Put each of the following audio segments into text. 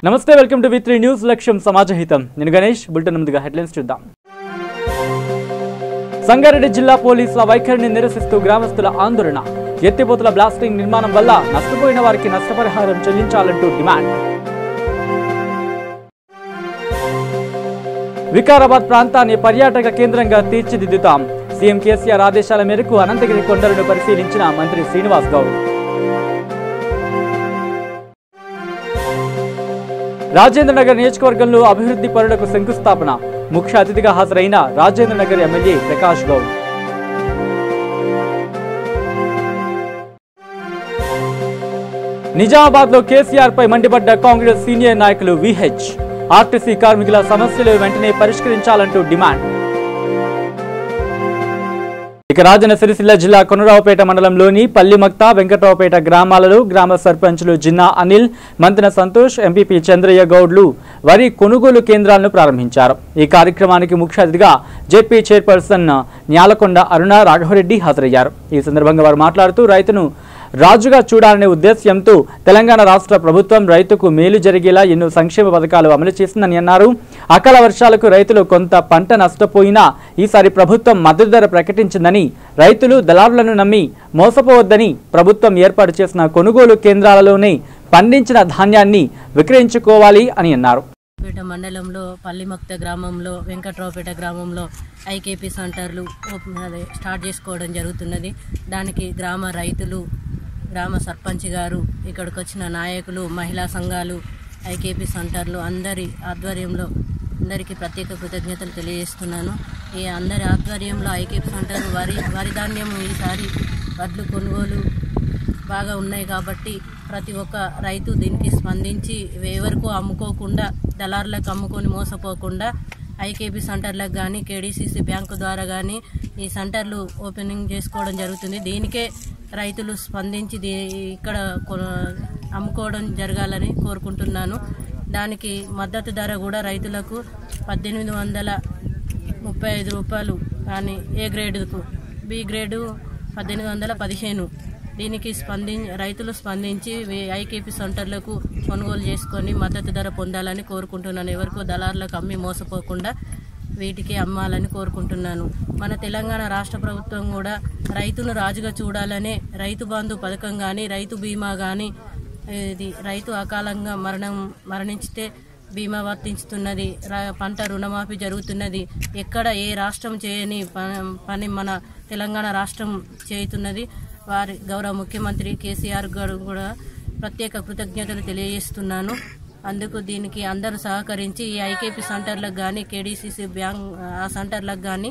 నమస్తే, welcome to V3 news. లక్ష్యం సమాజహితం. నేను గణేష్. బులెటిన్ ముందుగా హెడ్లైన్స్ చూద్దాం. సంగారెడ్డి జిల్లా పోలీసుల వైఖరిని నిరసిస్తూ గ్రామస్తుల ఆందోళన. ఎత్తిపోతల బ్లాస్టింగ్ నిర్మాణం వల్ల నష్టపోయిన వారికి నష్టపరిహారం చెల్లించాలంటూ డిమాండ్. వికారాబాద్ ప్రాంతాన్ని పర్యాటక కేంద్రంగా తీర్చిదిద్దుతాం. సీఎం కేసీఆర్ ఆదేశాల మేరకు అనంతగిరి కొండలను పరిశీలించిన మంత్రి శ్రీనివాస్ గౌడ్. రాజేంద్రనగర్ నియోజకవర్గంలో అభివృద్ధి పనులకు శంకుస్థాపన. ముఖ్య అతిథిగా హాజరైన రాజేంద్రనగర్ ఎమ్మెల్యే ప్రకాష్ గౌడ్. నిజామాబాద్ లో కేసీఆర్ పై మండిపడ్డ కాంగ్రెస్ సీనియర్ నాయకులు విహెచ్. ఆర్టీసీ కార్మికుల సమస్యలు వెంటనే పరిష్కరించాలంటూ డిమాండ్. ఇక రాజన్న సిరిసిల్ల జిల్లా కొనరావుపేట మండలంలోని పల్లిమక్త, వెంకట్రావుపేట గ్రామాలలో గ్రామ సర్పంచులు జిన్నా అనిల్, మంతెన సంతోష్, ఎంపీపీ చంద్రయ్య గౌడ్లు వరి కొనుగోలు కేంద్రాలను ప్రారంభించారు. ఈ కార్యక్రమానికి ముఖ్య అతిథిగా జెడ్పీ చైర్పర్సన్ న్యాలకొండ అరుణ రాఘవరెడ్డి హాజరయ్యారు. ఈ సందర్భంగా వారు మాట్లాడుతూ రైతును రాజుగా చూడాలనే ఉద్దేశ్యంతో తెలంగాణ రాష్ట్ర ప్రభుత్వం రైతుకు మేలు జరిగేలా ఎన్నో సంక్షేమ పథకాలు అమలు చేసిందని అన్నారు. అకాల వర్షాలకు రైతులు కొంత పంట నష్టపోయినా ఈసారి ప్రభుత్వం మద్దతు ధర ప్రకటించిందని, రైతులు దళారులను నమ్మి మోసపోవద్దని ప్రభుత్వం ఏర్పాటు చేసిన కొనుగోలు కేంద్రాలలోనే పండించిన ధాన్యాన్ని విక్రయించుకోవాలి అని అన్నారు. మండలంలో పల్లిమక్త గ్రామంలో, వెంకట్రావుపేట గ్రామంలో ఐకేపీ సెంటర్లు స్టార్ట్ చేసుకోవడం జరుగుతున్నది. దానికి గ్రామ రైతులు, గ్రామ సర్పంచ్ గారు, ఇక్కడికి వచ్చిన నాయకులు, మహిళా సంఘాలు, ఐకేపీ సెంటర్లు అందరి ఆధ్వర్యంలో అందరికీ ప్రత్యేక కృతజ్ఞతలు తెలియజేస్తున్నాను. ఈ అందరి ఆధ్వర్యంలో ఐకేపీ సెంటర్ వరి ధాన్యం ఈసారి వడ్లు కొనుగోలు బాగా ఉన్నాయి కాబట్టి ప్రతి ఒక్క రైతు దీనికి స్పందించి ఎవరికూ అమ్ముకోకుండా, దళారులకు అమ్ముకొని మోసపోకుండా ఐకేపీ సెంటర్లకు కానీ, కేడీసీసీ బ్యాంకు ద్వారా కానీ ఈ సెంటర్లు ఓపెనింగ్ చేసుకోవడం జరుగుతుంది. దీనికే రైతులు స్పందించి ఇక్కడ అమ్ముకోవడం జరగాలని కోరుకుంటున్నాను. దానికి మద్దతు ధర కూడా రైతులకు 1835 రూపాయలు కానీ ఏ గ్రేడుకు, బి గ్రేడు 1815. దీనికి రైతులు స్పందించి ఐకేపీ సెంటర్లకు కొనుగోలు చేసుకొని మద్దతు ధర పొందాలని కోరుకుంటున్నాను. ఎవరికో దళారులకు అమ్మి మోసపోకుండా వీటికి అమ్మాలని కోరుకుంటున్నాను. మన తెలంగాణ రాష్ట్ర ప్రభుత్వం కూడా రైతును రాజుగా చూడాలనే రైతు బంధు పథకం కానీ, రైతు బీమా కానీ, ఇది రైతు అకాలంగా మరణించితే బీమా వర్తించుతున్నది, పంట రుణమాఫీ జరుగుతున్నది. ఎక్కడ ఏ రాష్ట్రం చేయని పని మన తెలంగాణ రాష్ట్రం చేయుతున్నది. వారి గౌరవ ముఖ్యమంత్రి కేసీఆర్ గారు కూడా ప్రత్యేక కృతజ్ఞతలు తెలియజేస్తున్నాను. అందుకు దీనికి అందరూ సహకరించి ఈ ఐకేపీ సెంటర్లకు కానీ, కేడీసీసీ బ్యాంక్ ఆ సెంటర్లకు కానీ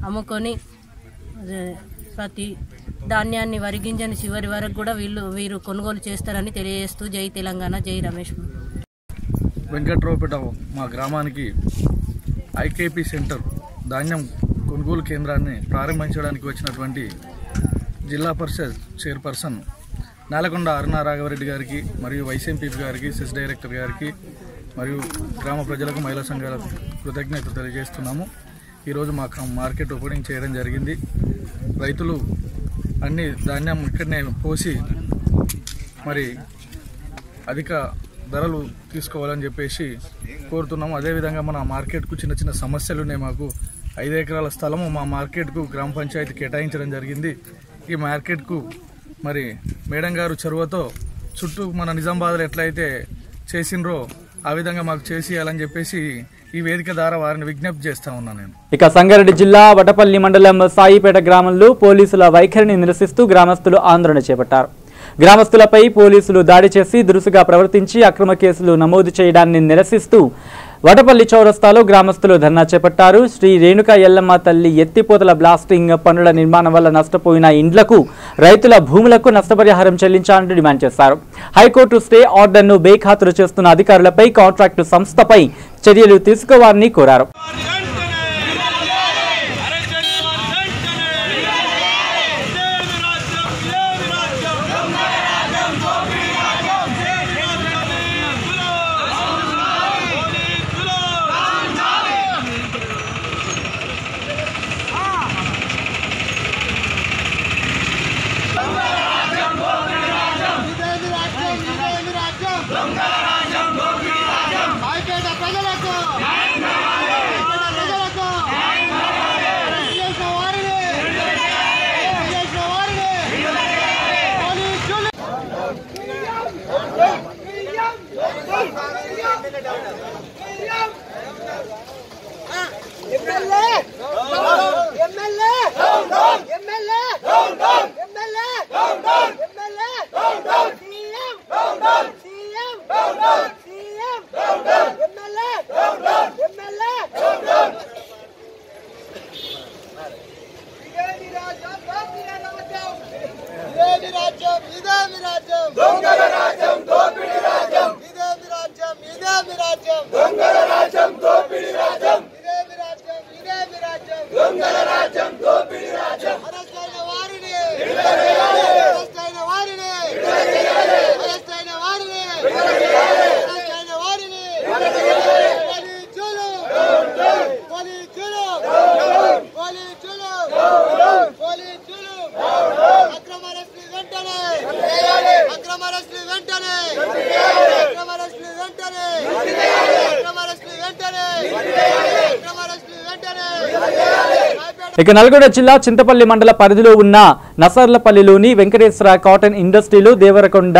అమ్ముకొని ప్రతి ధాన్యాన్ని వరిగింజని చివరి వరకు కూడా వీరు కొనుగోలు చేస్తారని తెలియజేస్తూ జై తెలంగాణ, జై రమేష్. వెంకట్రావుపేట మా గ్రామానికి ఐకేపీ సెంటర్ ధాన్యం కొనుగోలు కేంద్రాన్ని ప్రారంభించడానికి వచ్చినటువంటి జిల్లా పరిషత్ చైర్పర్సన్ న్యాలకొండ అరుణ రాఘవరెడ్డి గారికి, మరియు వైస్ ఎంపీపీ గారికి, సెస్ డైరెక్టర్ గారికి, మరియు గ్రామ ప్రజలకు, మహిళా సంఘాలకు కృతజ్ఞతలు తెలియజేస్తున్నాము. ఈరోజు మా మార్కెట్ ఓపెనింగ్ చేయడం జరిగింది. రైతులు అన్ని ధాన్యం ఇక్కడనే పోసి మరి అధిక ధరలు తీసుకోవాలని చెప్పేసి కోరుతున్నాము. అదేవిధంగా మన మార్కెట్కు చిన్న చిన్న సమస్యలు ఉన్నాయి. మాకు 5 ఎకరాల స్థలము మా మార్కెట్కు గ్రామ పంచాయతీ కేటాయించడం జరిగింది. ఈ మార్కెట్కు మరి మేడం గారు చొరవతో చుట్టూ మన నిజామాబాద్లో ఎట్లయితే చేసినరో ఆ విధంగా మాకు చేసియాలని చెప్పేసి ఈ వేదిక ద్వారా వారిని విజ్ఞప్తి చేస్తా ఉన్నాను నేను. ఇక సంగారెడ్డి జిల్లా వటపల్లి మండలం సాయిపేట గ్రామంలో పోలీసుల వైఖరిని నిరసిస్తూ గ్రామస్తులు ఆందోళన చేపట్టారు. గ్రామస్తులపై పోలీసులు దాడి చేసి దురుసుగా ప్రవర్తించి అక్రమ కేసులు నమోదు చేయడాన్ని నిరసిస్తూ వటపల్లి చౌరస్తాలో గ్రామస్తులు ధర్నా చేపట్టారు. శ్రీ రేణుకా ఎల్లమ్మ తల్లి ఎత్తిపోతల బ్లాస్టింగ్ పనుల నిర్మాణం వల్ల నష్టపోయిన ఇండ్లకు, రైతుల భూములకు నష్టపరిహారం చెల్లించాలని డిమాండ్ చేశారు. హైకోర్టు స్టే ఆర్డర్ను బేఖాతరు చేస్తున్న అధికారులపై, కాంట్రాక్టు సంస్థపై చర్యలు తీసుకోవాలని కోరారు. దొంగ రాజ్యం ఇక నల్గొండ జిల్లా చింతపల్లి మండల పరిధిలో ఉన్న నసర్లపల్లిలోని వెంకటేశ్వర కాటన్ ఇండస్ట్రీలో దేవరకొండ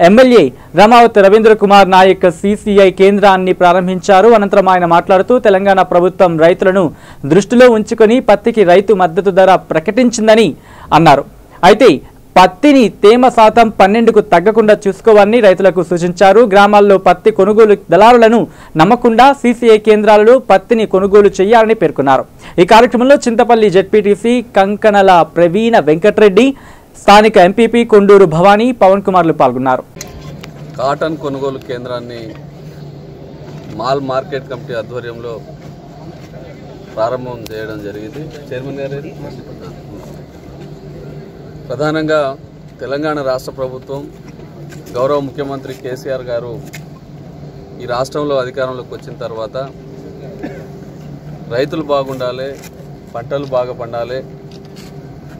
ఎమ్మెల్యే రమావత్ రవీంద్ర కుమార్ నాయక్ సిసిఐ కేంద్రాన్ని ప్రారంభించారు. అనంతరం ఆయన మాట్లాడుతూ తెలంగాణ ప్రభుత్వం రైతులను దృష్టిలో ఉంచుకొని పత్తికి రైతు మద్దతు ధర ప్రకటించిందని అన్నారు. అయితే పత్తిని తేమ శాతం 12కు తగ్గకుండా చూసుకోవాలని రైతులకు సూచించారు. గ్రామాల్లో పత్తి కొనుగోలు దళారులను నమ్మకుండా సిసిఐ కేంద్రాలలో పత్తిని కొనుగోలు చేయాలని పేర్కొన్నారు. ఈ కార్యక్రమంలో చింతపల్లి జెడ్పీటీసీ కంకణల ప్రవీణ వెంకటరెడ్డి, స్థానిక ఎంపీపీ కొండూరు భవానీ, పవన్ కుమార్లు పాల్గొన్నారు. కాటన్ కొనుగోలు కేంద్రాన్ని మాల్ మార్కెట్ కమిటీ ఆధ్వర్యంలో ప్రారంభం చేయడం జరిగింది. చైర్మన్ గారు ప్రధానంగా తెలంగాణ రాష్ట్ర ప్రభుత్వం గౌరవ ముఖ్యమంత్రి కేసీఆర్ గారు ఈ రాష్ట్రంలో అధికారంలోకి వచ్చిన తర్వాత రైతులు బాగుండాలి, పంటలు బాగా పండాలి,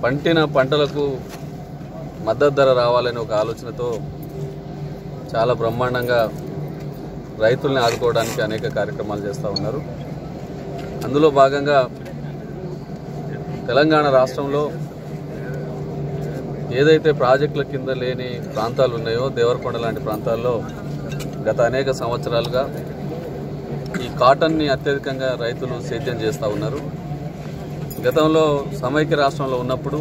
పండిన పంటలకు మద్దతు ధర రావాలనే ఒక ఆలోచనతో చాలా బ్రహ్మాండంగా రైతుల్ని ఆదుకోవడానికి అనేక కార్యక్రమాలు చేస్తూ ఉన్నారు. అందులో భాగంగా తెలంగాణ రాష్ట్రంలో ఏదైతే ప్రాజెక్టుల కింద లేని ప్రాంతాలు ఉన్నాయో దేవరకొండ లాంటి ప్రాంతాల్లో గత అనేక సంవత్సరాలుగా ఈ కాటన్ని అత్యధికంగా రైతులు సేద్యం చేస్తూ ఉన్నారు. గతంలో సమైక్య రాష్ట్రంలో ఉన్నప్పుడు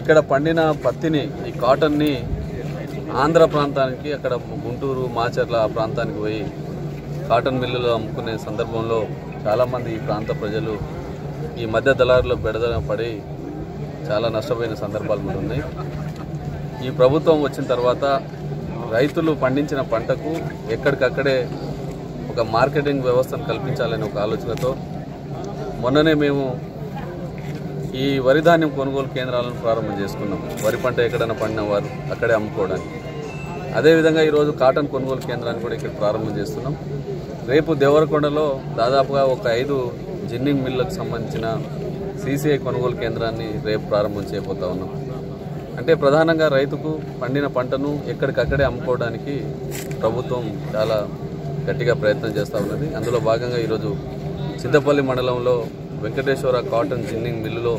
ఇక్కడ పండిన పత్తిని ఈ కాటన్ని ఆంధ్ర ప్రాంతానికి అక్కడ గుంటూరు మాచర్ల ఆ ప్రాంతానికి పోయి కాటన్ మిల్లులో అమ్ముకునే సందర్భంలో చాలామంది ఈ ప్రాంత ప్రజలు ఈ మధ్య దళారులో బెడద పడి చాలా నష్టపోయిన సందర్భాలు కూడా ఉన్నాయి. ఈ ప్రభుత్వం వచ్చిన తర్వాత రైతులు పండించిన పంటకు ఎక్కడికక్కడే ఒక మార్కెటింగ్ వ్యవస్థను కల్పించాలనే ఒక ఆలోచనతో మొన్ననే మేము ఈ వరి ధాన్యం కొనుగోలు కేంద్రాలను ప్రారంభం చేసుకున్నాం. వరి పంట ఎక్కడైనా పండిన వారు అక్కడే అమ్ముకోవడానికి. అదేవిధంగా ఈరోజు కాటన్ కొనుగోలు కేంద్రాన్ని కూడా ఇక్కడ ప్రారంభం చేస్తున్నాం. రేపు దేవరకొండలో దాదాపుగా ఒక 5 జిన్నింగ్ మిల్లులకు సంబంధించిన సిసిఐ కొనుగోలు కేంద్రాన్ని రేపు ప్రారంభం చేయబోతా ఉన్నాం. అంటే ప్రధానంగా రైతుకు పండిన పంటను ఎక్కడికక్కడే అమ్ముకోవడానికి ప్రభుత్వం చాలా గట్టిగా ప్రయత్నం చేస్తూ ఉన్నది. అందులో భాగంగా ఈరోజు చింతపల్లి మండలంలో వెంకటేశ్వర కాటన్ జిన్నింగ్ మిల్లులో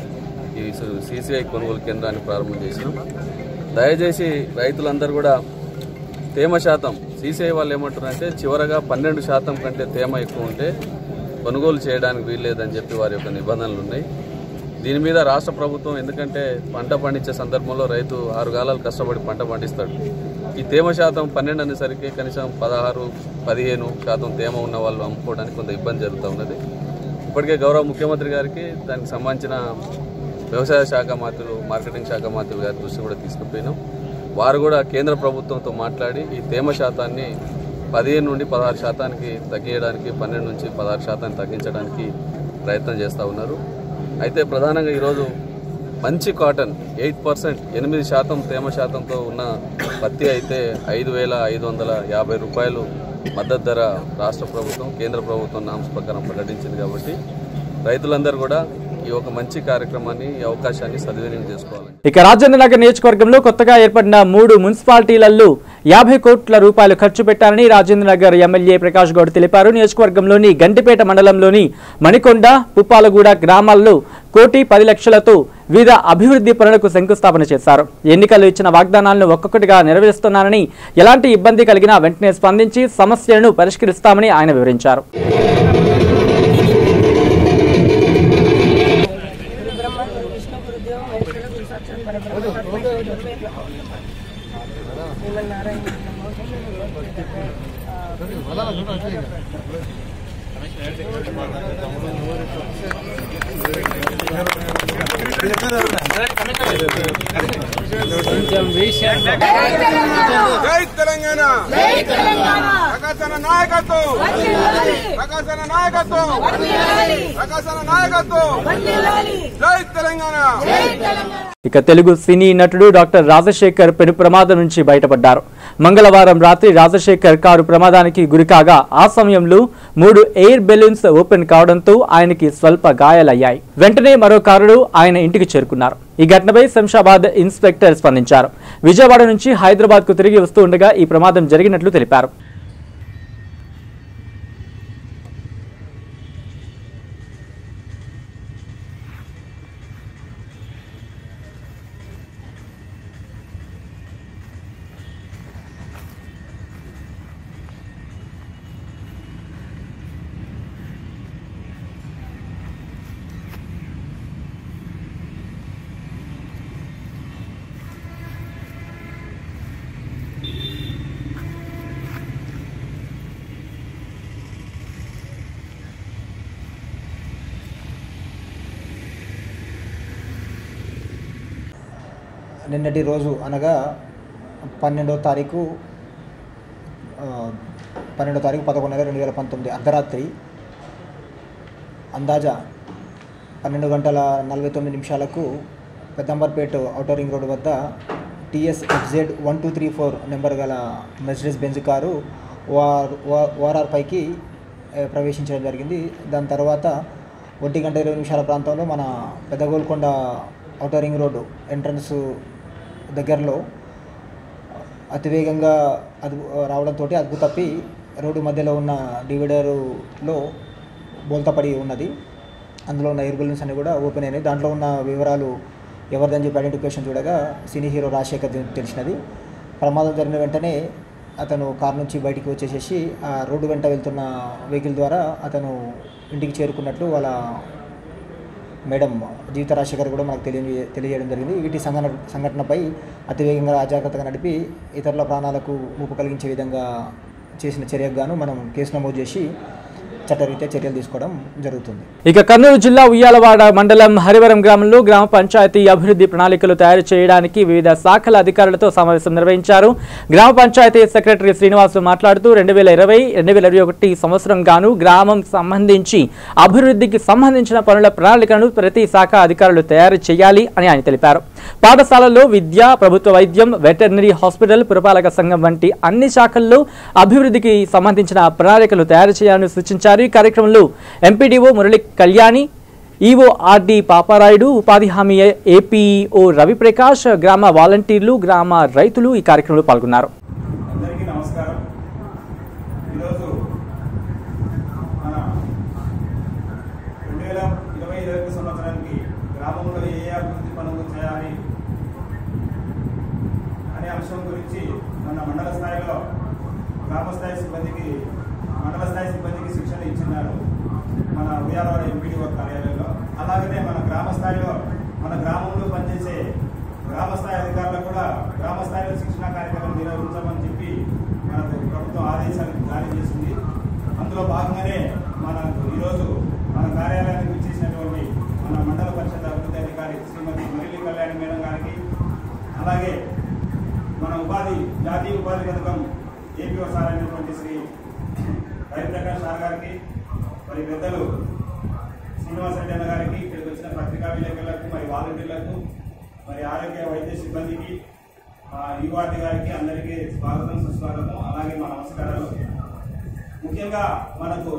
ఈ సిసిఐ కొనుగోలు కేంద్రాన్ని ప్రారంభం చేసినాం. దయచేసి రైతులందరూ కూడా తేమ శాతం సిసిఐ వాళ్ళు ఏమంటారంటే చివరగా 12% కంటే తేమ ఎక్కువ ఉంటే కొనుగోలు చేయడానికి వీల్లేదని చెప్పి వారి యొక్క నిబంధనలు ఉన్నాయి. దీని మీద రాష్ట్ర ప్రభుత్వం ఎందుకంటే పంట పండించే సందర్భంలో రైతు 6 గాలాలు కష్టపడి పంట పండిస్తాడు. ఈ తేమ శాతం 12 అనేసరికి కనీసం 16-15% తేమ ఉన్న వాళ్ళు అమ్ముకోవడానికి కొంత ఇబ్బంది జరుగుతూ ఉన్నది. ఇప్పటికే గౌరవ ముఖ్యమంత్రి గారికి దానికి సంబంధించిన వ్యవసాయ శాఖ మంత్రులు, మార్కెటింగ్ శాఖ మంత్రులు గారి దృష్టి కూడా తీసుకుపోయినాం. వారు కూడా కేంద్ర ప్రభుత్వంతో మాట్లాడి ఈ తేమ శాతాన్ని 15 నుండి 16% తగ్గించడానికి, 12 నుంచి 16% తగ్గించడానికి ప్రయత్నం చేస్తూ ఉన్నారు. అయితే ప్రధానంగా ఈరోజు మంచి కాటన్ 8%, 8% తేమ శాతంతో ఉన్న పత్తి అయితే 5,550 రూపాయలు మద్దతు ధర రాష్ట్ర ప్రభుత్వం, కేంద్ర ప్రభుత్వం నామ్స్ ప్రకారం ప్రకటించింది. కాబట్టి రైతులందరూ కూడా ఈ ఒక మంచి కార్యక్రమాన్ని, ఈ అవకాశాన్ని సద్వినియోగం చేసుకోవాలి. ఇక రాజేంద్ర నగర్ నియోజకవర్గంలో కొత్తగా ఏర్పడిన 3 మున్సిపాలిటీలలో 50 కోట్ల రూపాయలు ఖర్చు పెట్టారని రాజేంద్ర నగర్ ఎమ్మెల్యే ప్రకాష్ గౌడ్ తెలిపారు. నియోజకవర్గంలోని గంటిపేట మండలంలోని మణికొండ, పుప్పాలగూడ గ్రామాల్లో 1,10 లక్షలతో వివిధ అభివృద్ధి పనులకు శంకుస్థాపన చేశారు. ఎన్నికల్లో ఇచ్చిన వాగ్దానాలను ఒక్కొక్కటిగా నెరవేరుస్తున్నారని, ఎలాంటి ఇబ్బంది కలిగినా వెంటనే స్పందించి సమస్యలను పరిష్కరిస్తామని ఆయన వివరించారు. జై తెలంగాణ, జై తెలంగాణ, ప్రకాశన నాయకత్వం, ప్రకాశన నాయకత్వం, ప్రకాశన నాయకత్వం, జై తెలంగాణ. ఇక తెలుగు సినీ నటుడు డాక్టర్ రాజశేఖర్ పెను ప్రమాదం నుంచి బయటపడ్డారు. మంగళవారం రాత్రి రాజశేఖర్ కారు ప్రమాదానికి గురికాగా ఆ సమయంలో 3 ఎయిర్ బెలూన్స్ ఓపెన్ కావడంతో ఆయనకి స్వల్ప గాయాలయ్యాయి. వెంటనే మరో కారులో ఆయన ఇంటికి చేరుకున్నారు. ఈ ఘటనపై శంషాబాద్ ఇన్స్పెక్టర్ స్పందించారు. విజయవాడ నుంచి హైదరాబాద్ కు తిరిగి వస్తూ ఉండగా ఈ ప్రమాదం జరిగినట్లు తెలిపారు. నిన్నటి రోజు అనగా 12వ తారీఖు 11/11/2019 అర్ధరాత్రి అందాజా 12:49 పెద్దంబర్పేట ఔటర్ రింగ్ రోడ్డు వద్ద TSFZ 1234 నెంబర్ గల మెర్సిడెస్ బెంజ్ కారు ఓఆర్ఆర్ పైకి ప్రవేశించడం జరిగింది. దాని తర్వాత 1:20 ప్రాంతంలో మన Peddagolkonda outer ring road entrance దగ్గరలో అతివేగంగా రావడంతో అదుపు తప్పి రోడ్డు మధ్యలో ఉన్న డివైడర్లో బోల్తపడి ఉన్నది. అందులో ఉన్న ఎయిర్ బెలూన్స్ అన్నీ కూడా ఓపెన్ అయినాయి. దాంట్లో ఉన్న వివరాలు ఎవరిదని చెప్పి ఐడెంటిఫికేషన్ చూడగా సినీ హీరో రాజశేఖర్ తెలిసినది. ప్రమాదం జరిగిన వెంటనే అతను కారు నుంచి బయటికి వచ్చేసేసి ఆ రోడ్డు వెంట వెళ్తున్న వెహికల్ ద్వారా అతను ఇంటికి చేరుకున్నట్లు వాళ్ళ మేడం జీవిత రాజశేఖర్ కూడా మనకు తెలియజేయడం జరిగింది. వీటి సంఘటనపై అతివేగంగా అజాగ్రత్తగా నడిపి ఇతరుల ప్రాణాలకు ముప్పు కలిగించే విధంగా చేసిన చర్యకు గాను మనం కేసు నమోదు చేసి చట్టరీత్యా చర్యలు తీసుకోవడం జరుగుతుంది. ఇక కర్నూలు జిల్లా ఉయ్యాలవాడ మండలం హరివరం గ్రామంలో గ్రామ పంచాయతీ అభివృద్ధి ప్రణాళికలు తయారు చేయడానికి వివిధ శాఖల అధికారులతో సమావేశం నిర్వహించారు. గ్రామ పంచాయతీ సెక్రటరీ శ్రీనివాస్ మాట్లాడుతూ 2020-2021 సంవత్సరం గాను గ్రామం సంబంధించి అభివృద్ధికి సంబంధించిన పనుల ప్రణాళికను ప్రతి శాఖ అధికారులు తయారు చేయాలి అని ఆయన తెలిపారు. పాఠశాలల్లో విద్య, ప్రభుత్వ వైద్యం, వెటర్నరీ హాస్పిటల్, పురపాలక సంఘం వంటి అన్ని శాఖల్లో అభివృద్ధికి సంబంధించిన ప్రణాళికలు తయారు చేయాలని సూచించారు. ఈ కార్యక్రమంలో MPDO Murali Kalyani, EO RD Paparayudu, ఉపాధి హామీ ఏపీఓ రవిప్రకాష్, గ్రామ వాలంటీర్లు, గ్రామ రైతులు ఈ కార్యక్రమంలో పాల్గొన్నారు. అందరికీ నమస్కారం. ఈరోజు మన 2020 సంవత్సరానికి గ్రామంలో ఏ అభివృద్ధి పనులు చేయాలి అనే అంశం గురించి మన మండల స్థాయిలో మండల స్థాయి సిబ్బందికి శిక్షణ ఇచ్చినారు మన ఉయ్యాలవాడ ఎంపీడీఓ కార్యాలయంలో. అలాగనే మన గ్రామ స్థాయిలో మన గ్రామంలో పనిచేసే గ్రామ స్థాయి అధికారులకు కూడా గ్రామ స్థాయిలో శిక్షణ కార్యక్రమం నిర్వహించమని చెప్పి మనకు ప్రభుత్వం ఆదేశాలు జారీ చేసింది. అందులో భాగంగానే మనకు ఈరోజు మన కార్యాలయానికి వచ్చేసినటువంటి మన మండల పరిషత్ అభివృద్ధి అధికారి శ్రీమతి మురళి కళ్యాణి మేడం గారికి, అలాగే మన జాతీయ ఉపాధి పథకం ఏపీఓ సార్ అయినటువంటి శ్రీ రవిప్రకాష్ సార్ గారికి, మరి పెద్దలు శ్రీనివాసరెడ్డి అన్న గారికి, ఇక్కడికి వచ్చిన పత్రికా విలేకరులకు, మరి వాలంటీర్లకు, మరి ఆరోగ్య వైద్య సిబ్బందికి, యువార్ది గారికి అందరికీ స్వాగతం, సుస్వాగతం, అలాగే మా నమస్కారాలు. ముఖ్యంగా మనకు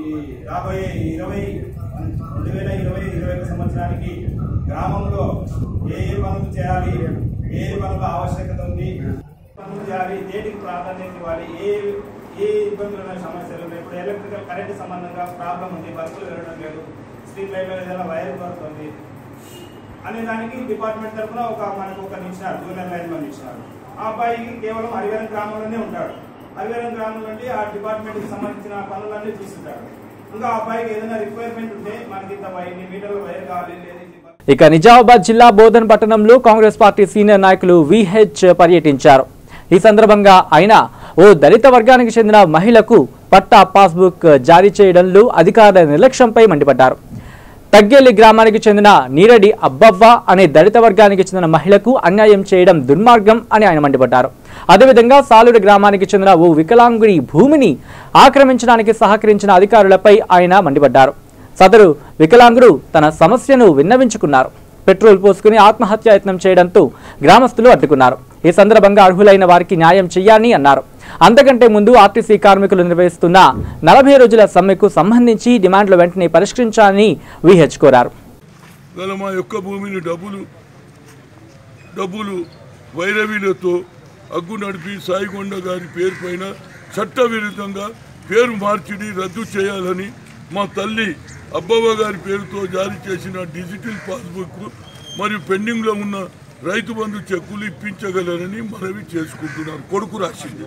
ఈ రాబోయే 2020-2021 సంవత్సరానికి గ్రామంలో ఏ పనులు చేయాలి, ఏ పనుల ఆవశ్యకత ఉంది, పనులు చేయాలి, దేనికి ప్రాధాన్యత ఇవ్వాలి, ఏ ఇబ్బందులు ఉన్న సమస్యలు ఉన్నాయి. ఇప్పుడు ఎలక్ట్రికల్ కరెంట్ సంబంధంగా ప్రాబ్లం ఉంది, బస్సులు వెళ్ళడం లేదు, స్ట్రీట్ లైట్లో ఏదైనా వైర్ పడుతుంది అనే దానికి డిపార్ట్మెంట్ తరఫున మనకు ఒక నిలిచినారు, జూనియర్ లైన్ మ్యాన్ ఇచ్చినారు. ఆ అబ్బాయికి కేవలం హరివరం గ్రామంలోనే ఉంటాడు. హరివరం గ్రామం నుండి ఆ డిపార్ట్మెంట్కి సంబంధించిన పనులన్నీ చూస్తుంటాడు. ఇంకా ఆ అబ్బాయికి ఏదైనా రిక్వైర్మెంట్ ఉంటే మనకి ఇంత మీటర్లు వైర్ కావాలి లేదు. ఇక నిజామాబాద్ జిల్లా బోధన్ పట్టణంలో కాంగ్రెస్ పార్టీ సీనియర్ నాయకులు VH పర్యటించారు. ఈ సందర్భంగా ఆయన ఓ దళిత వర్గానికి చెందిన మహిళకు పట్టా పాస్బుక్ జారీ చేయడంలో అధికారుల నిర్లక్ష్యంపై మండిపడ్డారు. తగ్గేలి గ్రామానికి చెందిన నీరడి అబ్బవ్వ అనే దళిత వర్గానికి చెందిన మహిళకు అన్యాయం చేయడం దుర్మార్గం అని ఆయన మండిపడ్డారు. అదేవిధంగా సాలూరు గ్రామానికి చెందిన ఓ వికలాంగుడి భూమిని ఆక్రమించడానికి సహకరించిన అధికారులపై ఆయన మండిపడ్డారు. సదరు వికలాంగుడు తన సమస్యను విన్నవించుకున్నారు. పెట్రోల్ పోసుకుని ఆత్మహత్యాయత్నం చేయడంతో గ్రామస్తులు అడ్డుకున్నారు. ఈ సందర్భంగా అర్హులైన వారికి న్యాయం చేయాలని అన్నారు. అంతకంటే ముందు ఆర్టీసీ కార్మికులు నిర్వహిస్తున్న 40 రోజుల సమ్మెకు సంబంధించి డిమాండ్లు వెంటనే పరిష్కరించాలని VH కోరారు. మా యొక్క భూమిని డబ్బులు వైరవీలతో అగ్గు నడిపి సాయికొండ గారి పేరు పైన చట్టవిరుద్ధంగా పేరు మార్చిడి రద్దు చేయాలని మా తల్లి అబ్బవ్వ గారి పేరుతో జారీ చేసిన డిజిటల్ పాస్బుక్ మరియు పెండింగ్లో ఉన్న రైతు బంధు చెక్కులు ఇప్పించగలరని మనవి చేసుకుంటున్నారు. కొడుకు రాసింది.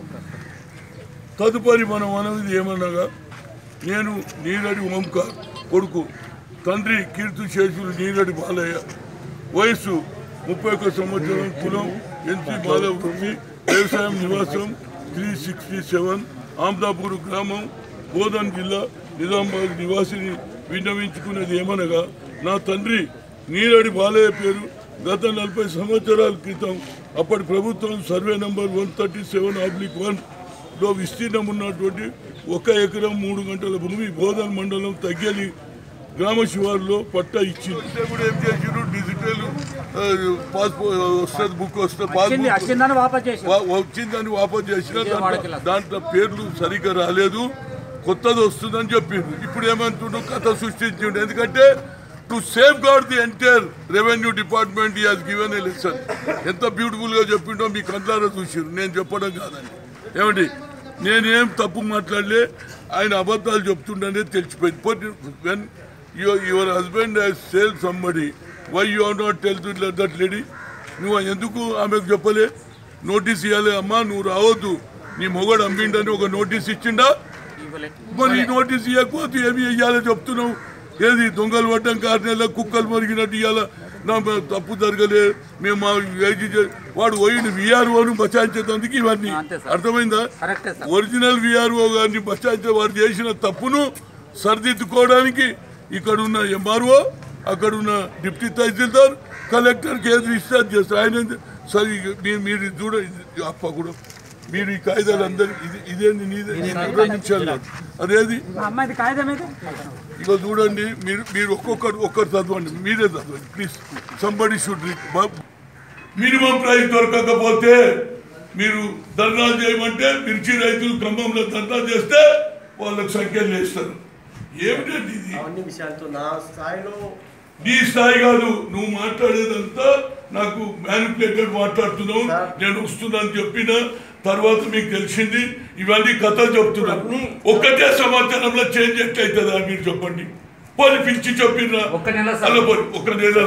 తదుపరి మన మనవిది ఏమనగా, నేను నీరడి ఓంకార్ కొడుకు, తండ్రి కీర్తిశేషులు నీరడి బాలయ్య, వయసు 31 సంవత్సరం, కులం NC మాధవ్ వృత్తి, వ్యవసాయం, నివాసం 367 ఆమ్దాపూర్ గ్రామం, బోధన్ జిల్లా, నిజామాబాద్ నివాసిని విన్నవించుకున్నది ఏమనగా, నా తండ్రి నీరడి బాలయ్య పేరు గత 40 సంవత్సరాల క్రితం అప్పటి ప్రభుత్వం సర్వే నంబర్ 137/1లో విస్తీర్ణం ఉన్నటువంటి 1 ఎకరం 3 గంటల భూమి బోధన్ మండలం తగ్గలి గ్రామ శివారులో పట్టా ఇచ్చింది. ఇప్పుడు ఏం చేసిరు, డిజిటల్ వస్తుంది, బుక్ వస్తుంది, వచ్చిందని వాపస్ చేసిన దాంట్లో పేర్లు సరిగ్గా రాలేదు, కొత్తది వస్తుందని చెప్పిండు. ఇప్పుడు ఏమంటుండో కథ సృష్టించిండు. ఎందుకంటే to safeguard the entire revenue department he has given a lesson. ఎంత బ్యూటిఫుల్గా చెప్పిండో మీ కంట్లారా చూసిరు, నేను చెప్పడం కాదండి. ఏమండి, నేనేం తప్పు మాట్లాడలే, ఆయన అబద్ధాలు చెప్తుండనే తెలిసిపోయింది. When your husband has sold somebody, why you have not tell to that lady? నువ్వు ఎందుకు ఆమెకు చెప్పలే? నోటీస్ ఇవ్వాలి, అమ్మా నువ్వు రావద్దు, నీ మొగడు అమ్మిండని ఒక నోటీస్ ఇచ్చిండా? మరి నోటీస్ ఇవ్వకపోతే ఏమి ఇవ్వాలో చెప్తున్నావు? ఏది దొంగలు పడ్డం 6 నెలల కుక్కలు మరిగినట్టు ఇవ్వాల? నా తప్పు జరగలే, మేము మా వాడు పోయిన విఆర్ఓను బచాయించేందుకు ఇవన్నీ. అర్థమైందా? ఒరిజినల్ విఆర్ఓ గారిని బచాయించే వాడు చేసిన తప్పును సరిదిద్దుకోవడానికి ఇక్కడున్న ఎంఆర్ఓ, అక్కడున్న డిప్యూటీ తహసీల్దార్, కలెక్టర్కి ఏది రిజిస్టర్ చేస్తారు. ఆయన సరే మీరు చూడ అప్ప కూడా మీరు ఈ కాగితాలు అందరు ఇదేంది నిమిషాలు అదేది ఇక చూడండి. మీరు ఒక్కరు చదవండి, మీరే చదవండి please. Somebody should minimum price దొరకకపోతే మీరు ధర్నాలు చేయమంటే మిర్చి రైతులు ఖమ్మంలో ధర్నా చేస్తే వాళ్ళకి సంఖ్యలు వేస్తారు. ఏమిటండి ఇది? నీ స్థాయి కాదు, నువ్వు మాట్లాడేదంతా నాకు మ్యానిపులేటెడ్ మాట్లాడుతున్నావు. నేను వస్తున్నాను చెప్పిన తర్వాత మీకు తెలిసింది ఇవన్నీ కథలు చెప్తున్నా. ఒక్కటే సంవత్సరంలో చేంజ్ ఎట్లయితుందా మీరు చెప్పండి. పోనీ పిలిచి చెప్పిర్రా, అలా పోనీ 1 నెల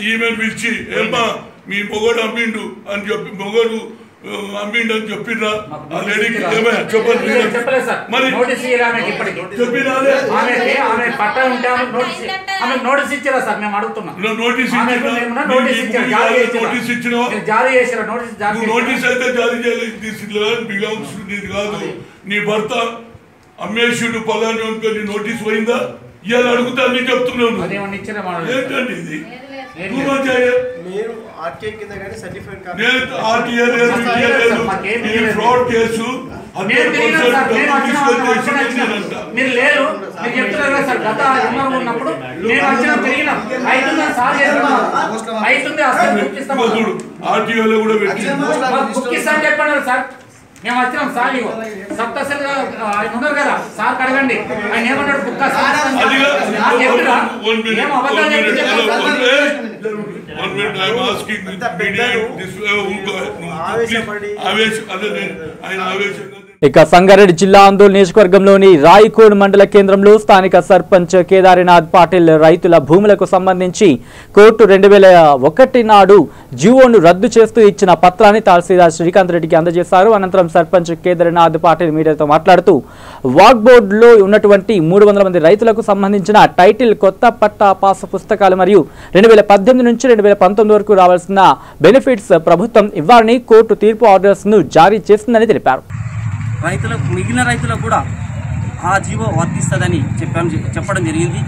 ఈమెను పిలిచి ఏమ్మా మీ మొగడు అమ్మిండు అని చెప్పి మొగడు అమ్మిండు అని చెప్పిర్రా ఆ లేడీకి? చెప్పండి మరి చెప్పినా నోటీస్ ఇచ్చినా నోటీస్ అయితే జారీ చేయలేదు. బిలాంగ్స్ నీది కాదు, నీ భర్త అమ్మేషుడు పలాని అనుకొని నోటీస్ పోయిందా? ఇవాళ అడుగుతా నేను చెప్తున్నాను. ఏంటండి ఇది? ఫ్రాడ్ కేసు మీరు లేరు, మీరు చెప్తున్నారు సార్. గత ఉన్నప్పుడు నేను వచ్చిన తిరిగిన అవుతుంది అసలు బుక్ ఇస్తాను చెప్పండి సార్. మేము వచ్చినాం సార్, ఇగో సప్తసరి ఆయన ఉన్నారు కదా సార్, అడగండి ఆయన ఏమన్నాడు బుక్ ఏం అబద్ధాలు ఇక సంగారెడ్డి జిల్లా ఆందోళన నియోజకవర్గంలోని రాయకోడ్ మండల కేంద్రంలో స్థానిక సర్పంచ్ కేదారినాథ్ పాటిల్ రైతుల భూములకు సంబంధించి కోర్టు 2001 నాడు జీవోను రద్దు చేస్తూ ఇచ్చిన పత్రాన్ని తహసీల్దార్ శ్రీకాంత్ రెడ్డికి అందజేశారు. అనంతరం సర్పంచ్ కేదారినాథ్ పాటిల్ మీడియాతో మాట్లాడుతూ వాక్ బోర్డులో ఉన్నటువంటి 300 మంది రైతులకు సంబంధించిన టైటిల్, కొత్త పట్టా పాస్ పుస్తకాలు మరియు 2018 నుంచి 2019 వరకు రావాల్సిన బెనిఫిట్స్ ప్రభుత్వం ఇవ్వాలని కోర్టు తీర్పు ఆర్డర్స్ ను జారీ చేసిందని తెలిపారు. రైతులకు మిగిలిన రైతులకు కూడా ఆ జీవో వర్తిస్తుందని చెప్పడం జరిగింది.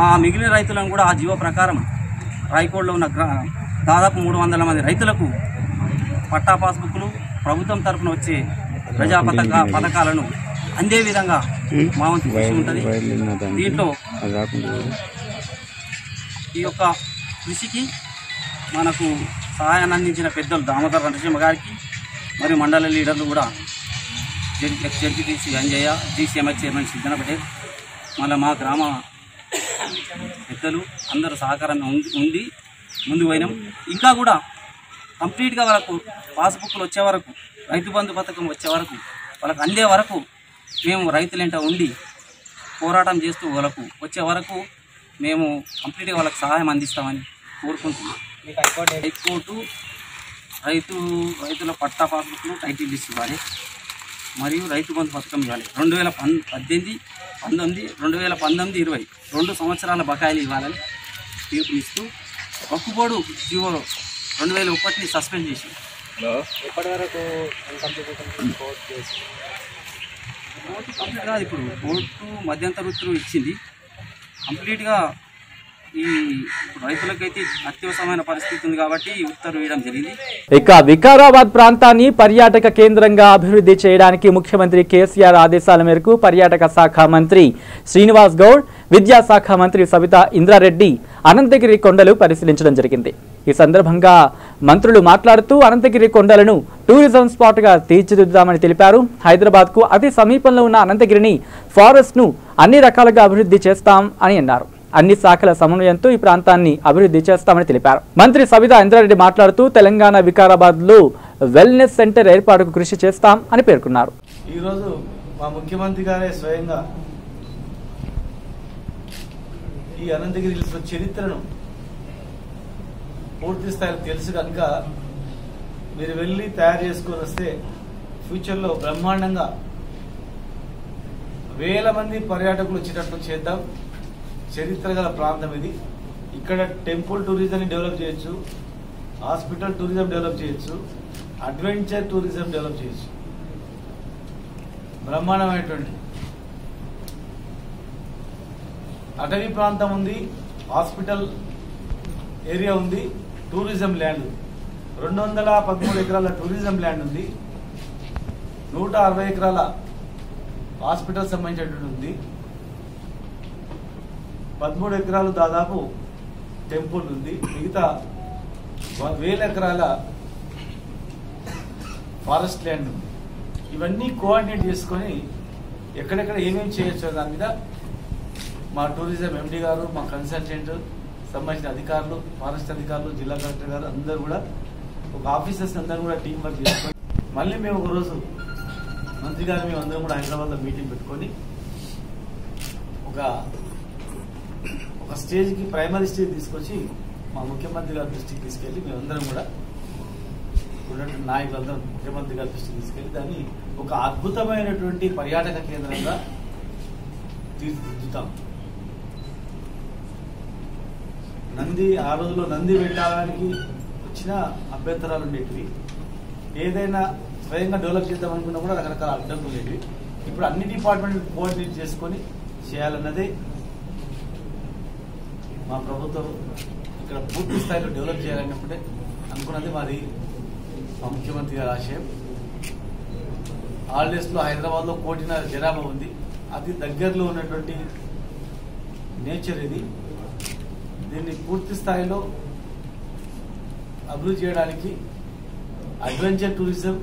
ఆ మిగిలిన రైతులను కూడా ఆ జీవో ప్రకారం రాయకోడ్లో ఉన్న దాదాపు 300 మంది రైతులకు పట్టా పాస్బుక్లు, ప్రభుత్వం తరఫున వచ్చే ప్రజా పథకాలను అందే విధంగా మా వంతు కృషి ఉంటుంది. దీంట్లో ఈ యొక్క కృషికి మనకు సహాయాన్ని అందించిన పెద్దలు దామోదర్ నరసింహ గారికి మరియు మండల లీడర్లు కూడా జడ్పీటీసీ అంజయ్య, డీసీఎంహెచ్ చైర్మన్ సిద్ధన పటేల్, మళ్ళీ మా గ్రామ పెద్దలు అందరూ సహకారం ఉంది ముందుకు పోయినాం. ఇంకా కూడా కంప్లీట్గా వాళ్ళకు పాస్బుక్లు వచ్చే వరకు, రైతు బంధు పథకం వచ్చే వరకు, వాళ్ళకు అందే వరకు మేము రైతులేంట ఉండి పోరాటం చేస్తూ వాళ్ళకు వచ్చే వరకు మేము కంప్లీట్గా వాళ్ళకి సహాయం అందిస్తామని కోరుకుంటున్నాం. హైకోర్టు రైతుల పట్టా పాస్బుక్లు, టైటిల్ లిస్ట్ ఇవ్వాలి మరియు రైతు బంధు పథకం ఇవ్వాలి. 2018, 19, 2019, 20 2 సంవత్సరాల బకాయిలు ఇవ్వాలని తీర్పునిస్తూ ఒక్కుపోడు జీవో 2001ని సస్పెండ్ చేసి ఇప్పటివరకు కంప్లీట్గా ఇప్పుడు కోర్టు మధ్యంతర ఉత్తర్వు ఇచ్చింది. కంప్లీట్గా ఈ రైతులకైతే అత్యవసరమైన పరిస్థితి ఉంది కాబట్టి ఉత్తర్వు వేయడం జరిగింది. ఇక వికారాబాద్ ప్రాంతాన్ని పర్యాటక కేంద్రంగా అభివృద్ధి చేయడానికి ముఖ్యమంత్రి కేసీఆర్ ఆదేశాల మేరకు పర్యాటక శాఖ మంత్రి శ్రీనివాస్ గౌడ్, విద్యాశాఖ మంత్రి సబితా ఇంద్రారెడ్డి అనంతగిరి కొండలు పరిశీలించడం జరిగింది. ఈ సందర్భంగా మంత్రులు మాట్లాడుతూ అనంతగిరి కొండలను టూరిజం స్పాట్ గా తీర్చిదిద్దామని తెలిపారు. హైదరాబాద్ కు అతి సమీపంలో ఉన్న అనంతగిరిని ఫారెస్ట్ ను అన్ని రకాలుగా అభివృద్ధి చేస్తాం అని అన్నారు. అన్ని శాఖల సమన్వయంతో ఈ ప్రాంతాన్ని అభివృద్ధి చేస్తామని తెలిపారు. మంత్రి సబితా ఇంద్రారెడ్డి మాట్లాడుతూ తెలంగాణ వికారాబాద్ లో వెల్నెస్ సెంటర్ ఏర్పాటుకు కృషి చేస్తాం అని పేర్కొన్నారు. ఈ రోజు మా ముఖ్యమంత్రి గారే స్వయంగా ఈ అనంతగిరి హిల్స్ చరిత్రను పూర్తి స్థాయిలో తెలుసు కనుక మీరు వెళ్ళి తయారు చేసుకొని వస్తే ఫ్యూచర్లో బ్రహ్మాండంగా వేల మంది పర్యాటకులు వచ్చేటట్లు చేద్దాం. చరిత్ర గల ప్రాంతం ఇది. ఇక్కడ టెంపుల్ టూరిజం డెవలప్ చేయొచ్చు, హాస్పిటల్ టూరిజం డెవలప్ చేయొచ్చు, అడ్వెంచర్ టూరిజం డెవలప్ చేయొచ్చు. బ్రహ్మాండమైనటువంటి అటవీ ప్రాంతం ఉంది, హాస్పిటల్ ఏరియా ఉంది, టూరిజం ల్యాండ్ 213 ఎకరాల టూరిజం ల్యాండ్ ఉంది, 160 ఎకరాల హాస్పిటల్ సంబంధించినటువంటి ఉంది, 13 ఎకరాలు దాదాపు టెంపుల్ ఉంది, మిగతా 1000 ఎకరాల ఫారెస్ట్ ల్యాండ్ ఉంది. ఇవన్నీ కోఆర్డినేట్ చేసుకొని ఎక్కడెక్కడ ఏమేమి చేయొచ్చు దాని మీద మా టూరిజం ఎండీ గారు, మా కన్సల్టెంట్, సంబంధించిన అధికారులు, ఫారెస్ట్ అధికారులు, జిల్లా కలెక్టర్ గారు అందరూ కూడా ఒక ఆఫీసర్స్ అందరూ కూడా టీం వర్క్ చేసుకొని మళ్ళీ మేము ఒకరోజు మంత్రి గారు మేము అందరం కూడా హైదరాబాద్లో మీటింగ్ పెట్టుకొని ఒక స్టేజ్కి ప్రైమరీ స్టేజ్ తీసుకొచ్చి మా ముఖ్యమంత్రి గారి దృష్టికి తీసుకెళ్లి మేమందరం కూడా ఉన్నటువంటి నాయకులందరం ముఖ్యమంత్రి గారి దృష్టికి తీసుకెళ్లి దాన్ని ఒక అద్భుతమైనటువంటి పర్యాటక కేంద్రంగా తీర్చిదిద్దుతాం. ఆ రోజుల్లో నంది పెట్టడానికి వచ్చిన అభ్యంతరాలు ఉండేటివి, ఏదైనా స్వయంగా డెవలప్ చేద్దాం అనుకున్నా కూడా రకరకాల అడ్డంకులు ఉండేవి. ఇప్పుడు అన్ని డిపార్ట్మెంట్ కోఆర్డినేట్ చేసుకొని చేయాలన్నదే మా ప్రభుత్వం. ఇక్కడ పూర్తి స్థాయిలో డెవలప్ చేయాలన్నప్పుడే అనుకున్నది మాది మా ముఖ్యమంత్రి గారి ఆశయం. హాలిడేస్లో హైదరాబాద్లో 1.5 కోటి జనాభా ఉంది. అతి దగ్గరలో ఉన్నటువంటి నేచర్ ఇది. దీన్ని పూర్తి స్థాయిలో అభివృద్ధి చేయడానికి అడ్వెంచర్ టూరిజం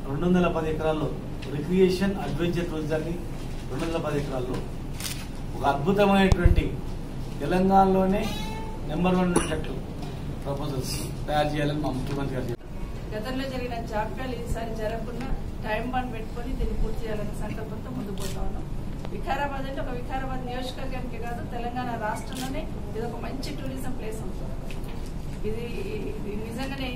210 ఎకరాల్లో, రిక్రియేషన్ అడ్వెంచర్ టూరిజాన్ని 210 ఎకరాల్లో ఒక అద్భుతమైనటువంటి తెలంగాణలోనే నెంబర్ 1 ఉన్నట్లు ప్రపోజల్స్ తయారు చేయాలని మా ముఖ్యమంత్రి గారు చెప్పారు. గతంలో జరిగిన జాప్యాలు ఈసారి జరగకుండా టైం బాండ్ పెట్టుకొని దీన్ని పూర్తి చేయాలనే సంకల్పంతో ముందుకు పోతా ఉన్నాం. వికారాబాద్ అంటే ఒక వికారాబాద్ నియోజకవర్గానికి కాదు, తెలంగాణ రాష్ట్రంలోనే ఇది ఒక మంచి టూరిజం ప్లేస్ ఉంటుంది. ఇది నిజంగానే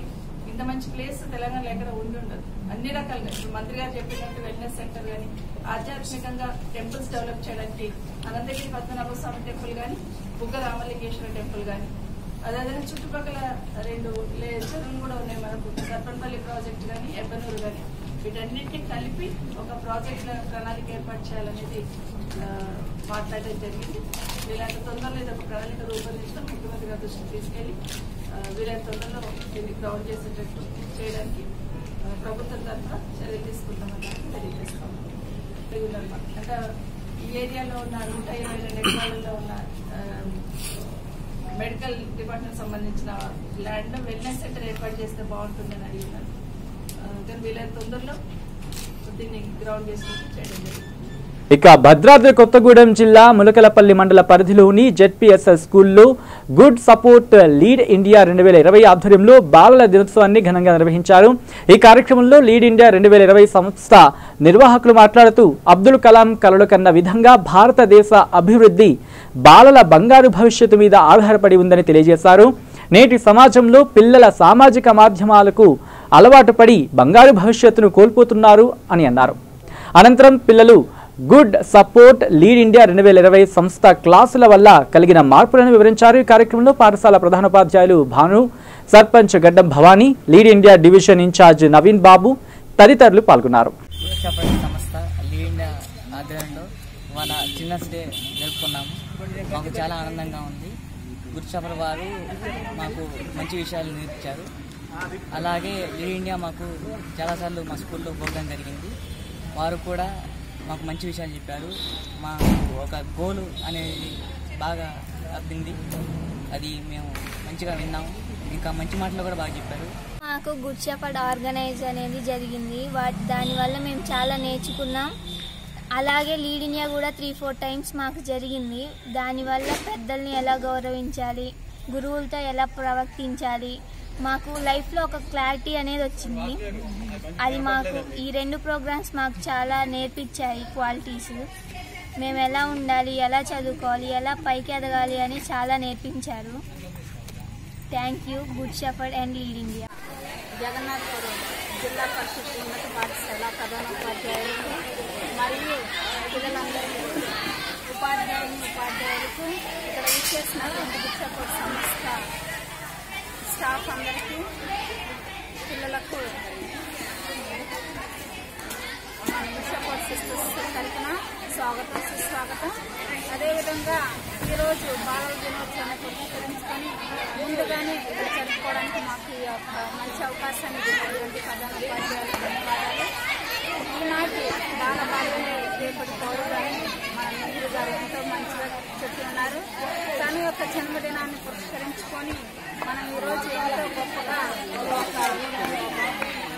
ఇంత మంచి ప్లేస్ తెలంగాణలో ఎక్కడ ఉండి ఉండదు. అన్ని రకాలుగా ఇప్పుడు మంత్రి గారు చెప్పినట్టు వెల్నెస్ సెంటర్ కానీ, ఆధ్యాత్మికంగా టెంపుల్స్ డెవలప్ చేయడానికి అనంతగిరి పద్మనాభ స్వామి టెంపుల్ కానీ, బుగ్గ రామలింగేశ్వర టెంపుల్ కానీ, అదేవిధంగా చుట్టుపక్కల 2 చెరువులు కూడా ఉన్నాయి మనకు, సర్పంపల్లి ప్రాజెక్ట్ కానీ, ఎబ్బనూరు కానీ, వీటన్నిటిని కలిపి ఒక ప్రాజెక్ట్ ప్రణాళిక ఏర్పాటు చేయాలనేది మాట్లాడడం జరిగింది. వీళ్ళంత తొందరలో ఇది ఒక ప్రణాళిక రూపొందించడం ముఖ్యమంత్రి గారి దృష్టికి తీసుకెళ్లి వీళ్ళంత తొందరలో దీన్ని గ్రౌండ్ చేసేటట్టు చేయడానికి ప్రభుత్వం తరఫున చర్యలు తీసుకుంటామని తెలియజేస్తాం. అంటే ఈ ఏరియాలో ఉన్న 122 ఎకరాలలో ఉన్న మెడికల్ డిపార్ట్మెంట్ సంబంధించిన ల్యాండ్ వెల్నెస్ సెంటర్ ఏర్పాటు చేస్తే బాగుంటుందని అడిగినారు. కానీ వీళ్ళంత తొందరలో దీన్ని గ్రౌండ్ చేసుకుంటూ చేయడం జరిగింది. ఇక భద్రాద్రి కొత్తగూడెం జిల్లా ములకలపల్లి మండల పరిధిలోని జెడ్పీఎస్ఎస్ స్కూల్లో గుడ్ సపోర్ట్ లీడ్ ఇండియా 2020 ఆధ్వర్యంలో బాలల దినోత్సవాన్ని ఘనంగా నిర్వహించారు. ఈ కార్యక్రమంలో లీడ్ ఇండియా 2020 సంస్థ నిర్వాహకులు మాట్లాడుతూ అబ్దుల్ కలాం కలలు కన్న విధంగా భారతదేశ అభివృద్ధి బాలల బంగారు భవిష్యత్తు మీద ఆధారపడి ఉందని తెలియజేశారు. నేటి సమాజంలో పిల్లల సామాజిక మాధ్యమాలకు అలవాటు పడి బంగారు భవిష్యత్తును కోల్పోతున్నారు అని అన్నారు. అనంతరం పిల్లలు గుడ్ సపోర్ట్ లీడ్ ఇండియా 2020 సంస్థ క్లాసుల వల్ల కలిగిన మార్పులను వివరించారు. ఈ కార్యక్రమంలో పాఠశాల ప్రధానోపాధ్యాయులు Bhanu, sarpanch Gaddam Bhavani, lead India division in-charge Naveen Babu తదితరులు పాల్గొన్నారు. సంస్థ లీడ్ ఇండియా ఆధ్వర్యంలో వాళ్ళ చిల్డ్రన్స్ డే జరుపుకున్నాము. మాకు చాలా ఆనందంగా ఉంది. గురుచపల వారు మాకు మంచి విషయాలు నేర్పించారు. అలాగే లీడ్ ఇండియా మాకు చాలాసార్లు మా స్కూల్లో ప్రోగ్రాం జరిగింది. వారు కూడా మాకు మంచి విషయాలు చెప్పారు. మాకు ఒక గోలు అనేది బాగా అర్థింది, అది మేము మంచిగా విన్నాము. ఇంకా మంచి మాటలు కూడా బాగా చెప్పారు. మాకు గుడ్ షెపర్డ్ ఆర్గనైజ్ అనేది జరిగింది. దానివల్ల మేము చాలా నేర్చుకున్నాం. అలాగే లీడ్ ఇండియా కూడా 3-4 టైమ్స్ మాకు జరిగింది. దానివల్ల పెద్దల్ని ఎలా గౌరవించాలి, గురువులతో ఎలా ప్రవర్తించాలి, మాకు లైఫ్లో ఒక క్లారిటీ అనేది వచ్చింది. అది మాకు ఈ 2 ప్రోగ్రామ్స్ మాకు చాలా నేర్పించాయి. క్వాలిటీస్ మేము ఎలా ఉండాలి, ఎలా చదువుకోవాలి, ఎలా పైకి ఎదగాలి అని చాలా నేర్పించారు. Thank you good shepherd and lead India. Jagannathapuram జిల్లా పరిషత్ ఉన్నత పాఠశాల ప్రధానోపాధ్యాయులకు మరియు పిల్లలందరికీ ఉపాధ్యాయులకు ఇక్కడ విచ్చేసినటువంటి గుడ్ షెపర్డ్ సంస్థ స్టాఫ్ అందరికీ పిల్లలకు మన గుడ్ షెపర్డ్ సిస్టర్స్ తరఫున స్వాగతం సుస్వాగతం. అదేవిధంగా ఈరోజు బాలల దినోత్సవాన్ని పురస్కరించుకొని ముందుగానే ఇక్కడ జరుపుకోవడానికి మాకు ఈ యొక్క మంచి అవకాశాన్ని ఇచ్చినటువంటి ప్రధానోపాధ్యాయులకు ధన్యవాదాలు. ఈనాటి బాలబాలికలే రేపటి పౌరులని మన నెహ్రూ గారు ఎంతో మంచిగా చెప్పి ఉన్నారు. తన యొక్క జన్మదినాన్ని పురస్కరించుకొని మనం ఈరోజు ఎంతో గొప్పగా ఒక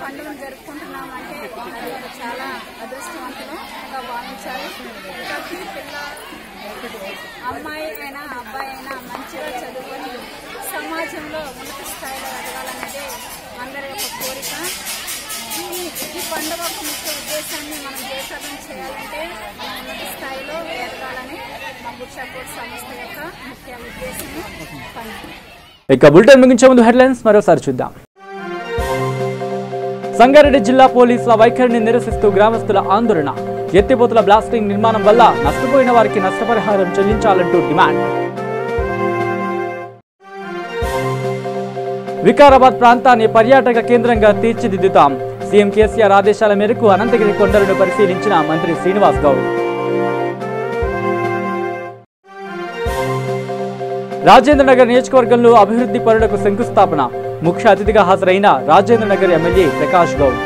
పండుగను జరుపుకుంటున్నామంటే అది ఒక చాలా అదృష్టవంతులుగా భావించాలి. ప్రతి పిల్ల అమ్మాయి అయినా అబ్బాయి అయినా మంచిగా చదువుకొని సమాజంలో ఉన్నత స్థాయిలో ఎదగాలనేదే అందరి యొక్క కోరిక. ఈ పండుగ ఒక ముఖ్య ఉద్దేశాన్ని మనం జయప్రదం చేయాలంటే మనం ఉన్నత స్థాయిలో ఎదగాలని మా గుడ్ షెపర్డ్ సంస్థ యొక్క ముఖ్య ఉద్దేశము పండుగ. ఇక బులెటిన్ ముగించే ముందు హెడ్లైన్స్ మరోసారి చూద్దాం. సంగారెడ్డి జిల్లా పోలీసుల వైఖరిని నిరసిస్తూ గ్రామస్తుల ఆందోళన. ఎత్తిపోతుల బ్లాస్టింగ్ నిర్మాణం వల్ల నష్టపోయిన వారికి నష్టపరిహారం చెల్లించాలంటూ డిమాండ్. వికారాబాద్ ప్రాంతాన్ని పర్యాటక కేంద్రంగా తీర్చిదిద్దుతాం. సీఎం కేసీఆర్ ఆదేశాల మేరకు అనంతగిరి కొండలను పరిశీలించిన మంత్రి శ్రీనివాస్ గౌడ్. రాజేంద్రనగర్ నియోజకవర్గంలో అభివృద్ధి పనులకు శంకుస్థాపన. ముఖ్య అతిథిగా హాజరైన రాజేంద్రనగర్ ఎమ్మెల్యే ప్రకాష్ గౌడ్.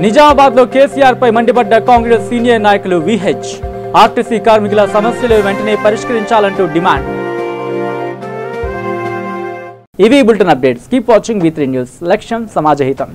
నిజామాబాద్లో కేసీఆర్ పై మండిపడ్డ కాంగ్రెస్ సీనియర్ నాయకులు విహెచ్. ఆర్టీసీ కార్మికుల సమస్యలు వెంటనే పరిష్కరించాలంటూ డిమాండ్. ఇవి bulletin updates. Keep watching V3 news. లక్ష్యం సమాజహితం.